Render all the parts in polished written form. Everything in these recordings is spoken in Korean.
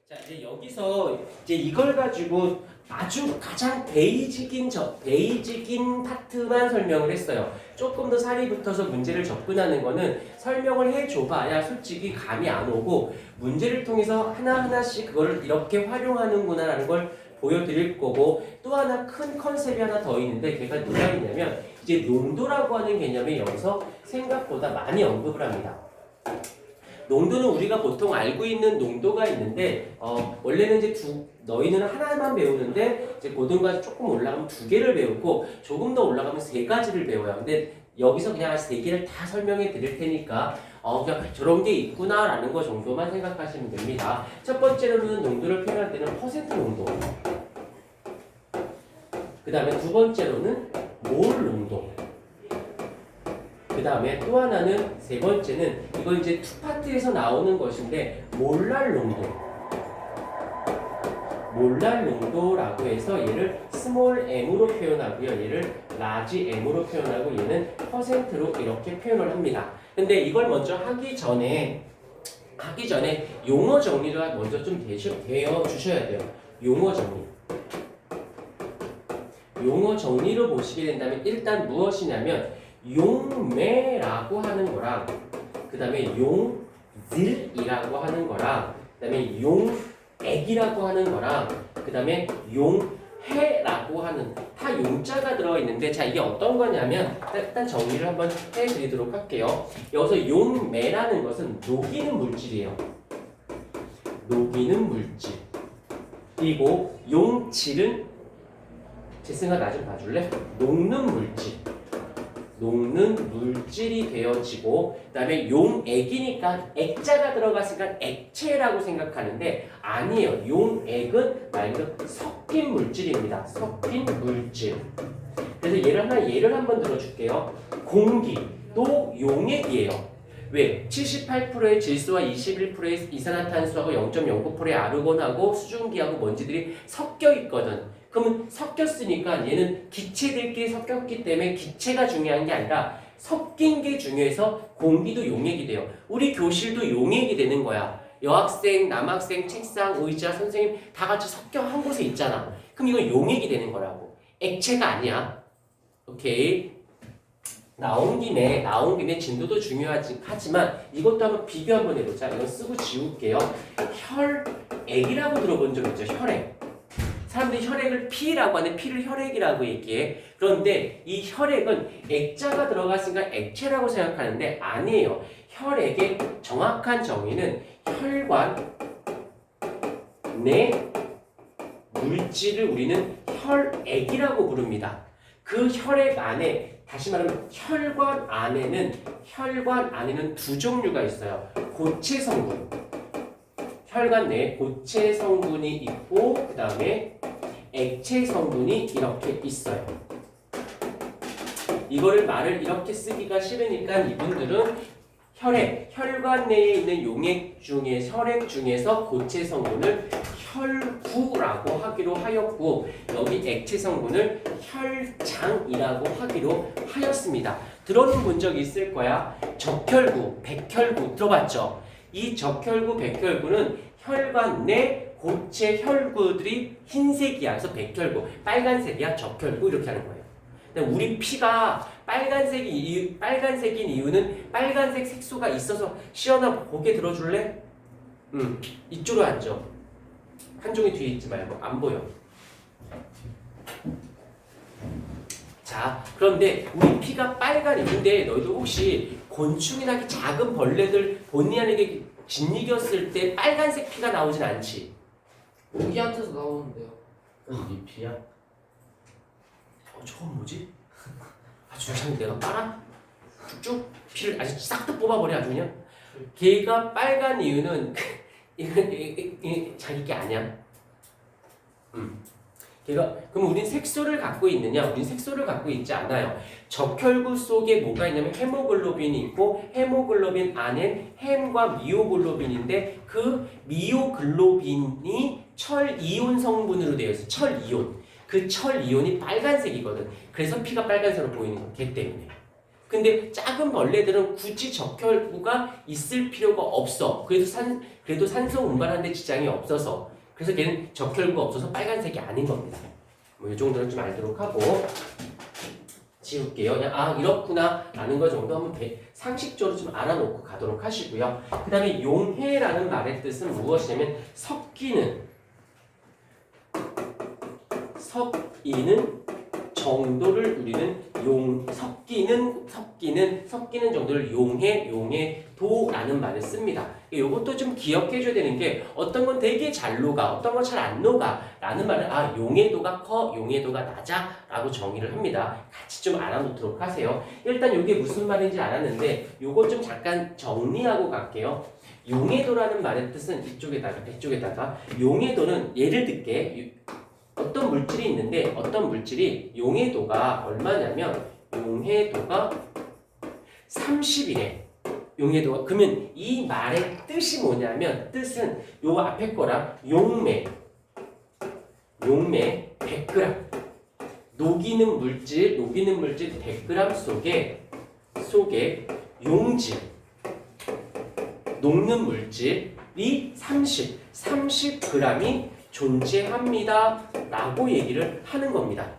자, 이제 여기서 이제 이걸 가지고 아주 가장 베이직인 파트만 설명을 했어요. 조금 더 살이 붙어서 문제를 접근하는 거는 설명을 해줘봐야 솔직히 감이 안 오고 문제를 통해서 하나하나씩 그거를 이렇게 활용하는구나라는 걸 보여드릴 거고, 또 하나 큰 컨셉이 하나 더 있는데 걔가 뭐가 있냐면 이제 농도라고 하는 개념이 여기서 생각보다 많이 언급을 합니다. 농도는 우리가 보통 알고 있는 농도가 있는데 원래는 이제 너희는 하나만 배우는데 이제 고등과정 조금 올라가면 2개를 배우고 조금 더 올라가면 3가지를 배워요. 근데 여기서 그냥 3개를 다 설명해 드릴 테니까 그냥 저런 게 있구나라는 거 정도만 생각하시면 됩니다. 첫 번째로는 농도를 표현할 때는 퍼센트 농도, 그 다음에 두 번째로는 몰 농도, 그 다음에 또 하나는 세 번째는 이건 이제 투파트에서 나오는 것인데 몰랄 농도. 몰랄 농도라고 해서 얘를 스몰 m으로 표현하고요. 얘를 라지 m으로 표현하고 얘는 퍼센트로 이렇게 표현을 합니다. 근데 이걸 먼저 하기 전에 용어 정리가 먼저 좀 되어 주셔야 돼요. 용어 정리. 용어 정리로 보시게 된다면 일단 무엇이냐면 용매라고 하는 거랑 그 다음에 용질이라고 하는 거랑 그 다음에 용액이라고 하는 거랑 그 다음에 용해라고 하는 다 용자가 들어가 있는데, 자 이게 어떤 거냐면 일단 정리를 한번 해드리도록 할게요. 여기서 용매라는 것은 녹이는 물질이에요. 녹이는 물질. 그리고 용질은 재승아 나 좀 봐줄래? 녹는 물질. 녹는 물질이 되어지고, 그 다음에 용액이니까 액자가 들어갔으니까 액체라고 생각하는데 아니에요. 용액은 말 그대로 섞인 물질입니다. 섞인 물질. 그래서 예를 한번 들어줄게요. 공기도 용액이에요. 왜? 78%의 질소와 21%의 이산화탄소하고 0.09%의 아르곤하고 수증기하고 먼지들이 섞여 있거든. 그러면 섞였으니까 얘는 기체들끼리 섞였기 때문에 기체가 중요한 게 아니라 섞인 게 중요해서 공기도 용액이 돼요. 우리 교실도 용액이 되는 거야. 여학생, 남학생, 책상, 의자, 선생님 다 같이 섞여 한 곳에 있잖아. 그럼 이건 용액이 되는 거라고. 액체가 아니야. 오케이. 나온 김에 진도도 중요하지만 이것도 한번 비교 한번 해보자. 이건 쓰고 지울게요. 혈액이라고 들어본 적 있죠? 혈액. 사람들이 혈액을 피라고 하는데 피를 혈액이라고 얘기해. 그런데 이 혈액은 액자가 들어갔으니까 액체라고 생각하는데 아니에요. 혈액의 정확한 정의는 혈관 내 물질을 우리는 혈액이라고 부릅니다. 그 혈액 안에, 다시 말하면 혈관 안에는 두 종류가 있어요. 고체 성분. 혈관 내에 고체 성분이 있고 그 다음에 액체 성분이 이렇게 있어요. 이거를 말을 이렇게 쓰기가 싫으니까 이분들은 혈관 내에 있는 혈액 중에서 고체 성분을 혈구라고 하기로 하였고, 여기 액체 성분을 혈장이라고 하기로 하였습니다. 들어는 본 적 있을 거야. 적혈구, 백혈구 들어봤죠? 이 적혈구, 백혈구는 혈관 내 고체 혈구들이 흰색이야. 그래서 백혈구, 빨간색이야. 적혈구 이렇게 하는 거예요. 근데 우리 피가 빨간색인 이유는 빨간색 색소가 있어서. 시연아 고개 들어줄래? 이쪽으로 앉아. 한종이 뒤에 있지 말고. 안 보여. 자, 그런데 우리 피가 빨간이. 근데 너희도 혹시 곤충이나 작은 벌레들 본의 아니게 짓이겼을 때 빨간색 피가 나오진 않지? 우기한테서 나오는데요. 그럼 네 피야? 저건 뭐지? 아주 그냥 내가 빨아? 쭉쭉 피를 아주 싹 다 뽑아버려 아주 그냥. 걔가 빨간 이유는 자기 게 아니야. 그럼 우린 색소를 갖고 있느냐? 우린 색소를 갖고 있지 않아요. 적혈구 속에 뭐가 있냐면 헤모글로빈이 있고, 헤모글로빈 안엔 햄과 미오글로빈인데 그 미오글로빈이 철이온 성분으로 되어 있어. 철이온. 그 철이온이 빨간색이거든. 그래서 피가 빨간색으로 보이는 거. 걔 때문에. 근데 작은 벌레들은 굳이 적혈구가 있을 필요가 없어. 그래도 산소 운반하는데 지장이 없어서. 그래서 걔는 적혈구가 없어서 빨간색이 아닌 겁니다. 뭐 이 정도는 좀 알도록 하고 지울게요. 그냥 이렇구나 라는 거 정도 한번 상식적으로 좀 알아놓고 가도록 하시고요. 그 다음에 용해라는 말의 뜻은 무엇이냐면 섞이는 정도를 우리는 섞이는 정도를 용해도라는 말을 씁니다. 이것도 좀 기억해줘야 되는 게 어떤 건 되게 잘 녹아, 어떤 건 잘 안 녹아 라는 말은 용해도가 커, 용해도가 낮아 라고 정의를 합니다. 같이 좀 알아놓도록 하세요. 일단 이게 무슨 말인지 알았는데 이거 좀 잠깐 정리하고 갈게요. 용해도라는 말의 뜻은 이쪽에다가 용해도는 예를 들게 어떤 물질이 있는데 어떤 물질이 용해도가 얼마냐면 용해도가 30이래. 용해도가 그러면 이 말의 뜻이 뭐냐면 뜻은 요 앞에 거랑 용매 100g 녹이는 물질 100g 속에 용질 녹는 물질이 30g이 존재합니다 라고 얘기를 하는 겁니다.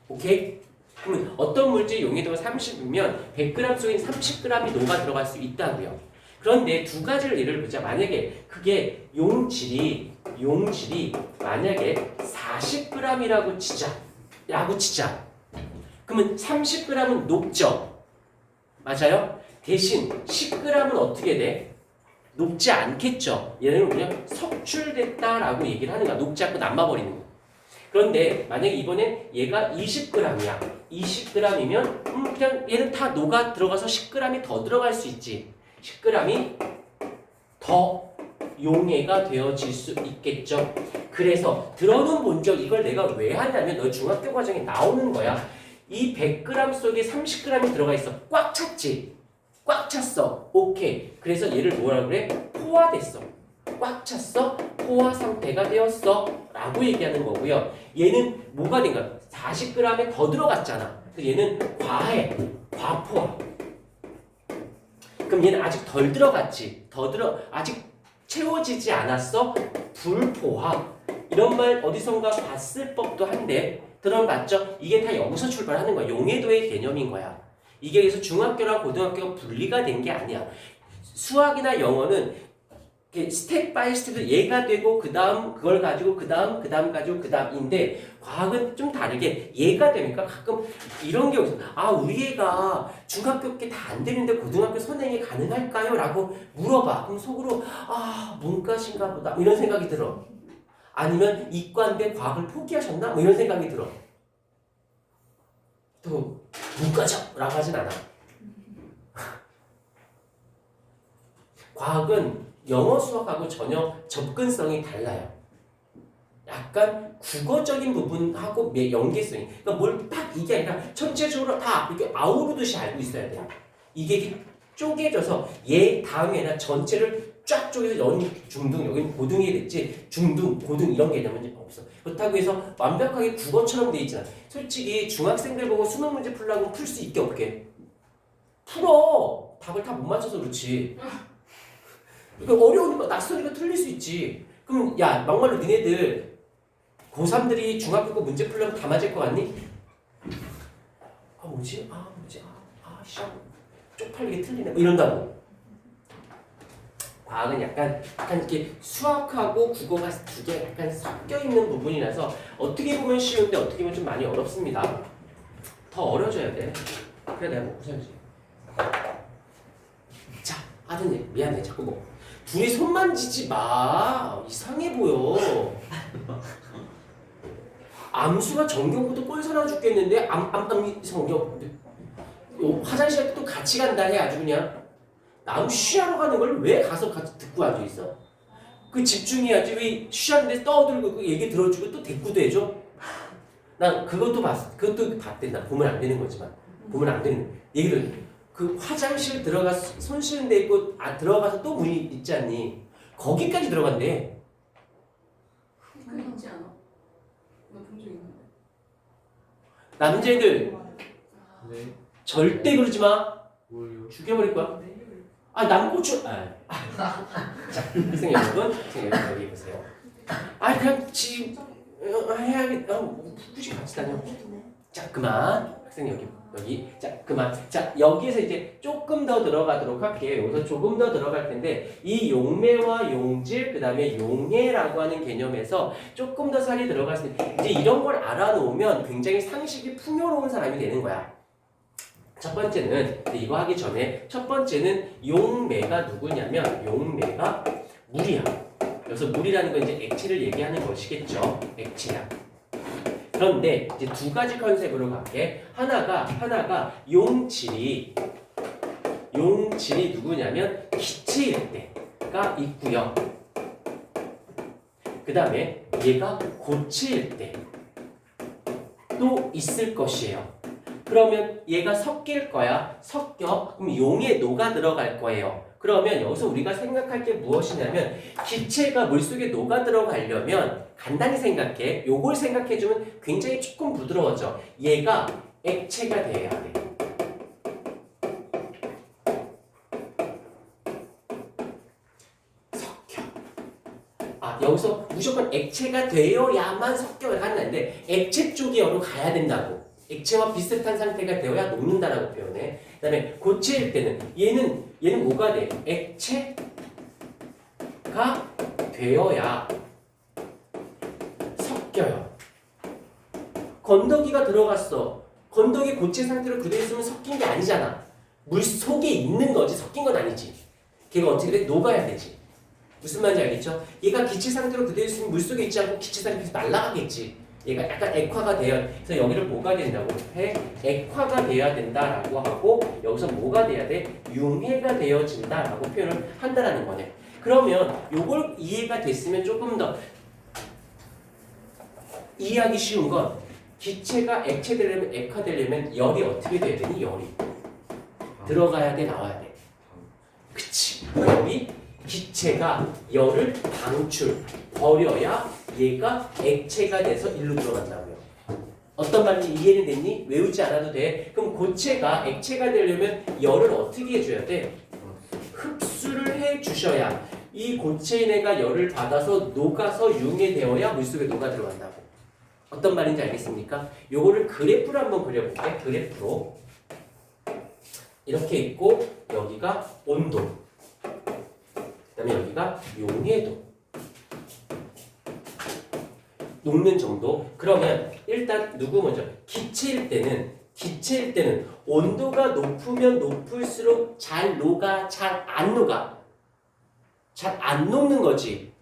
오케이? 그러면 어떤 물질 용해도가 30이면 100g 속에 30g이 녹아 들어갈 수 있다고요. 그런데 두 가지를 예를 보자. 만약에 그게 용질이 만약에 40g이라고 치자. 그러면 30g은 녹죠. 맞아요? 대신 10g은 어떻게 돼? 녹지 않겠죠. 얘는 그냥 석출됐다라고 얘기를 하는 거야. 녹지 않고 남아버리는 거. 그런데 만약에 이번엔 얘가 20g이야. 20g이면 그냥 얘는 다 녹아 들어가서 10g이 더 들어갈 수 있지. 10g이 더 용해가 되어질 수 있겠죠. 그래서 들어는 본 적 이걸 내가 왜 하냐면 너 중학교 과정에 나오는 거야. 이 100g 속에 30g이 들어가 있어. 꽉 찼지. 꽉 찼어. 오케이. 그래서 얘를 뭐라 그래? 포화됐어. 꽉 찼어. 포화 상태가 되었어. 라고 얘기하는 거고요. 얘는 뭐가 된 거야? 40g에 더 들어갔잖아. 그래서 얘는 과해. 과포화. 그럼 얘는 아직 덜 들어갔지. 아직 채워지지 않았어. 불포화. 이런 말 어디선가 봤을 법도 한데 들어봤죠? 이게 다 여기서 출발하는 거야. 용해도의 개념인 거야. 이게 그래서 중학교랑 고등학교가 분리가 된 게 아니야. 수학이나 영어는 스텝 바이 스텝으로 얘가 되고 그 다음 그걸 가지고 그 다음 가지고 그 다음인데 과학은 좀 다르게 얘가 되니까 가끔 이런 경우 있어. 우리 애가 중학교 때 다 안 되는데 고등학교 선행이 가능할까요? 라고 물어봐. 그럼 속으로 문과신가 보다 이런 생각이 들어. 아니면 이과인데 과학을 포기하셨나? 이런 생각이 들어. 또 문과죠? 라고 하진 않아. 과학은 영어 수학하고 전혀 접근성이 달라요. 약간 국어적인 부분하고 연계성이. 그러니까 뭘 딱 이게 아니라 전체적으로 다 이렇게 아우르듯이 알고 있어야 돼요. 이게 쪼개져서 얘 다음에나 전체를 쫙 쪼개서 중등, 여기는 고등이 됐지 중등, 고등 이런 개념은 없어. 그렇다고 해서 완벽하게 국어처럼 돼 있잖아. 솔직히 중학생들 보고 수능 문제 풀라고 풀 수 있게 없게 풀어. 답을 다 못 맞춰서 그렇지. 그러니까 어려운 거 낯설이가 틀릴 수 있지. 그럼 야 막말로 니네들 고3들이 중학교 거 문제 풀려면 다 맞을 거 같니? 시험 쪽팔리게 틀리네 이런다고. 과학은 약간 이렇게 수학하고 국어가 두 개 약간 섞여 있는 부분이라서 어떻게 보면 쉬운데 어떻게 보면 좀 많이 어렵습니다. 더 어려져야 돼. 그래 내가 먹고 살지. 자, 아드님 미안해 자꾸 뭐 둘이 손 만지지 마. 이상해 보여. 암수가 전교부터 꼴사나 죽겠는데 성경 화장실에 또 같이 간다 해 아주 그냥. 남 쉬하러 가는 걸 왜 가서 같이 듣고 앉아있어? 그 집중해야지. 왜 쉬하는데 떠들고 그 얘기 들어주고 또 대꾸도 해줘? 난 그것도 봤대. 난 보면 안 되는 거지만 보면 안 되는 얘기를. 그 화장실 들어가서 손 씻는 데 있고 들어가서 또 문이 있지 않니? 거기까지 들어간대. 그게 있지 않아? 나 본 적 있는데. 남자애들 네. 절대 그러지 마. 뭘요? 죽여버릴 거야. 아 남고추. 자 학생 여러분, 여기 보세요. 아 그냥 해야겠다. 굳이 같이 다녀. 자 그만. 학생 여기. 자 그만. 자 여기에서 이제 조금 더 들어가도록 할게요. 여기서 조금 더 들어갈 텐데 이 용매와 용질 그다음에 용해라고 하는 개념에서 조금 더 살이 들어갔을 때 이제 이런 걸 알아놓으면 굉장히 상식이 풍요로운 사람이 되는 거야. 첫 번째는 이거 하기 전에 첫 번째는 용매가 누구냐면 용매가 물이야. 그래서 물이라는 건 이제 액체를 얘기하는 것이겠죠. 액체야. 그런데 이제 두 가지 컨셉으로 갈게. 하나가 용질이 누구냐면 기체일 때가 있고요. 그 다음에 얘가 고체일 때 또 있을 것이에요. 그러면 얘가 섞일 거야. 섞여. 그럼 용에 녹아 들어갈 거예요. 그러면 여기서 우리가 생각할 게 무엇이냐면 기체가 물속에 녹아 들어가려면 간단히 생각해. 요걸 생각해주면 굉장히 조금 부드러워져. 얘가 액체가 돼야 돼. 섞여. 여기서 무조건 액체가 되어야만 섞여야 한다는데 액체 쪽으로 가야 된다고. 액체와 비슷한 상태가 되어야 녹는다라고 표현해. 그 다음에 고체일 때는 얘는 뭐가 돼? 액체가 되어야 섞여요. 건더기가 들어갔어. 건더기 고체 상태로 그대로 있으면 섞인 게 아니잖아. 물 속에 있는 거지 섞인 건 아니지. 걔가 어떻게 돼? 녹아야 되지. 무슨 말인지 알겠죠? 얘가 기체 상태로 그대로 있으면 물 속에 있지 않고 기체 상태에서 날아가겠지. 얘가 약간 액화가 돼야, 그래서 여기를 뭐가 된다고 해? 액화가 돼야 된다라고 하고 여기서 뭐가 돼야 돼? 융해가 되어진다라고 표현을 한다라는 거네. 그러면 요걸 이해가 됐으면 조금 더 이해하기 쉬운 건 기체가 액체 되려면 액화 되려면 열이 어떻게 돼야 되니? 열이 들어가야 돼, 나와야 돼. 그치? 열이 기체가 열을 버려야 얘가 액체가 돼서 일로 들어간다고요. 어떤 말인지 이해는 됐니? 외우지 않아도 돼. 그럼 고체가 액체가 되려면 열을 어떻게 해줘야 돼? 흡수를 해주셔야 이 고체인 애가 열을 받아서 녹아서 융해되어야 물속에 녹아 들어간다고. 어떤 말인지 알겠습니까? 요거를 그래프로 한번 그려볼게. 그래프로 이렇게 있고 여기가 온도, 그 다음에 여기가 용해도, 녹는 정도. 그러면 일단 누구 먼저? 기체일 때는 온도가 높으면 높을수록 잘 녹아, 잘 안 녹아? 잘 안 녹는 거지.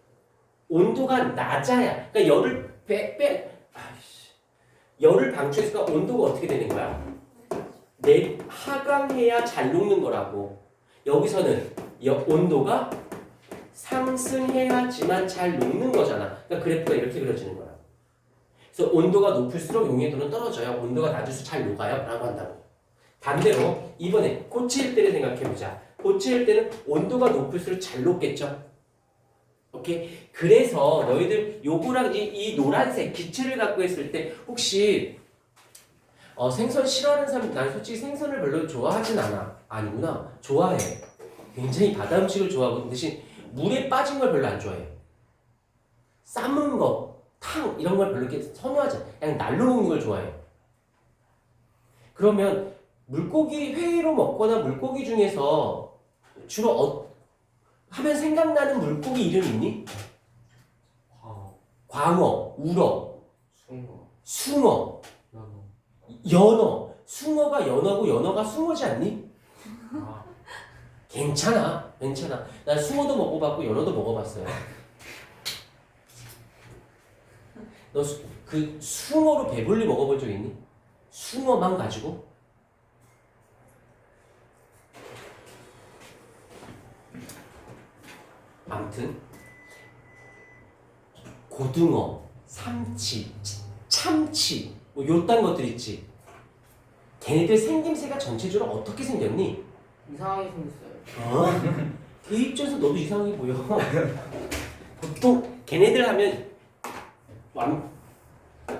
온도가 낮아야, 그러니까 열을 방출해서 온도가 어떻게 되는 거야? 하강해야 잘 녹는 거라고. 여기서는 온도가 상승해야지만 잘 녹는 거잖아. 그러니까 그래프가 이렇게 그려지는 거야. 그래서 온도가 높을수록 용해도는 떨어져요. 온도가 낮을수록 잘 녹아요. 라고 한다고. 반대로 이번에 고체일 때를 생각해보자. 고체일 때는 온도가 높을수록 잘 녹겠죠. 오케이? 그래서 너희들 요거랑 이 노란색 기체를 갖고 있을 때 혹시 생선 싫어하는 사람, 난 솔직히 생선을 별로 좋아하진 않아. 아니구나. 좋아해. 굉장히 바다 음식을 좋아하고 대신 물에 빠진 걸 별로 안 좋아해. 삶은 거, 탕 이런 걸 별로 이렇게 선호하지 않아. 그냥 날로 먹는 걸 좋아해. 그러면 물고기 회로 먹거나 물고기 중에서 주로 하면 생각나는 물고기 이름 있니? 광어, 우럭, 숭어, 연어. 숭어가 연어고 연어가 숭어지 않니? 괜찮아. 난 숭어도 먹어봤고 연어도 먹어봤어요. 너 그 숭어로 배불리 먹어본 적 있니? 숭어만 가지고? 아무튼 고등어, 삼치, 참치 뭐 요딴 것들 있지. 걔네들 생김새가 전체적으로 어떻게 생겼니? 이상하게 생겼어요. 걔 입장에서 너도 이상하게 보여. 보통 걔네들 하면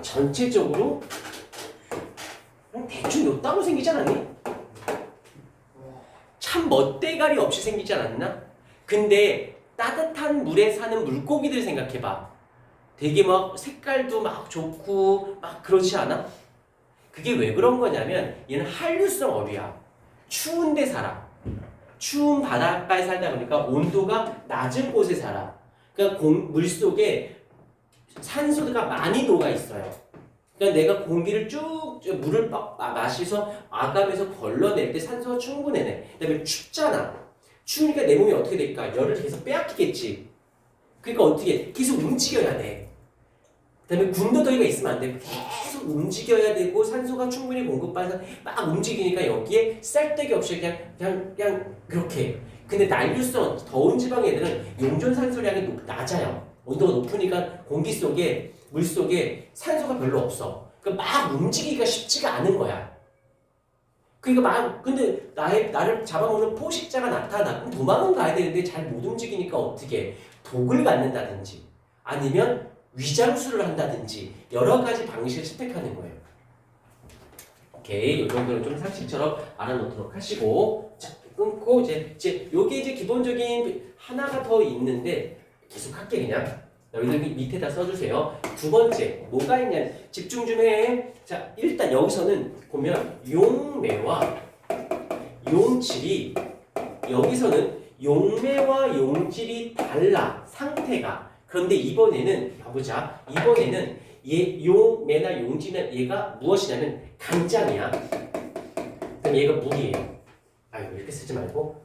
전체적으로 그냥 대충 요따고 생기지 않았니? 멋대가리 없이 생기지 않았나? 근데 따뜻한 물에 사는 물고기들 생각해봐. 되게 막 색깔도 막 좋고 막 그렇지 않아? 그게 왜 그런 거냐면 얘는 한류성 어류야. 추운 데 살아. 추운 바닷가에 살다 보니까 온도가 낮은 곳에 살아. 그러니까 물속에 산소가 많이 녹아 있어요. 그러니까 내가 공기를 쭉 물을 마셔서 아감에서 걸러낼 때 산소가 충분해. 그다음에 춥잖아. 추우니까 내 몸이 어떻게 될까? 열을 계속 빼앗기겠지. 그러니까 어떻게 계속 움직여야 돼. 그다음에 군더더기가 있으면 안 돼. 계속 움직여야 되고 산소가 충분히 공급받아서 막 움직이니까 여기에 쌀데기 없이 그냥 그렇게. 근데 난류성 더운 지방 애들은 용존 산소량이 낮아요. 온도가 높으니까 공기 속에 물 속에 산소가 별로 없어. 그러니까 막 움직이기가 쉽지가 않은 거야. 그러니까 근데 나를 잡아먹는 포식자가 나타나. 그럼 도망은 가야 되는데 잘 못 움직이니까 어떻게 독을 갖는다든지 아니면 위장수를 한다든지 여러 가지 방식을 채택하는 거예요. 오케이, 이 정도는 좀 상식처럼 알아놓도록 하시고 자 끊고 이제 요게 이제 기본적인 하나가 더 있는데 계속 할게 그냥. 여기들 밑에다 써주세요. 두 번째 뭐가 있냐 집중 좀 해. 자 일단 여기서는 보면 용매와 용질이 여기서는 용매와 용질이 달라 상태가. 그런데 이번에는 봐보자. 이번에는 용매나 용질은 얘가 무엇이냐면 간장이야. 그럼 얘가 물이에요. 아이고 이렇게 쓰지 말고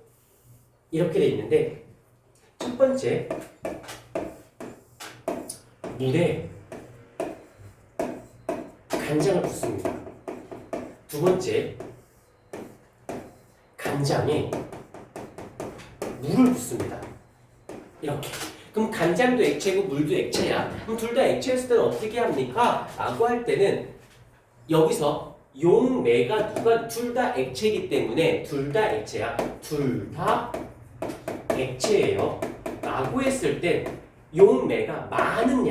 이렇게 돼 있는데 첫 번째 물에 간장을 붓습니다. 두 번째 간장에 물을 붓습니다. 이렇게. 그럼 간장도 액체고 물도 액체야. 그럼 둘 다 액체였을 때는 어떻게 합니까? 라고 할 때는 여기서 용매가 둘 다 액체이기 때문에 둘 다 액체야. 둘 다 액체예요. 라고 했을 때 용매가 많은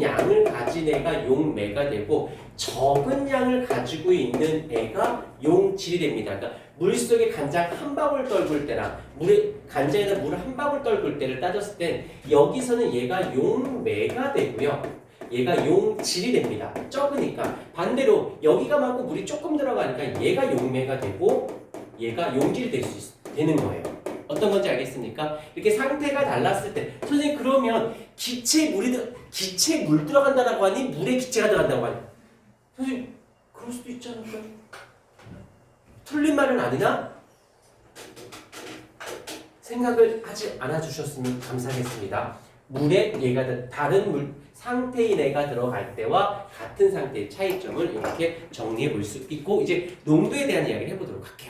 양을 가진 애가 용매가 되고 적은 양을 가지고 있는 애가 용질이 됩니다. 그러니까 물속에 간장 한 방울 떨굴 때랑 간장에다 물 한 방울 떨굴 때를 따졌을 때 여기서는 얘가 용매가 되고요. 얘가 용질이 됩니다. 적으니까. 반대로 여기가 많고 물이 조금 들어가니까 얘가 용매가 되고 얘가 용질이 되는 거예요. 어떤 건지 알겠습니까? 이렇게 상태가 달랐을 때 선생님 그러면 기체에 물 들어간다라고 하니 물에 기체가 들어간다고 하니 선생님 그럴 수도 있지 않을까요? 틀린 말은 아니나? 생각을 하지 않아 주셨으면 감사하겠습니다. 물에 얘가 다른 상태인 애가 들어갈 때와 같은 상태의 차이점을 이렇게 정리해 볼 수 있고 이제 농도에 대한 이야기를 해보도록 할게요.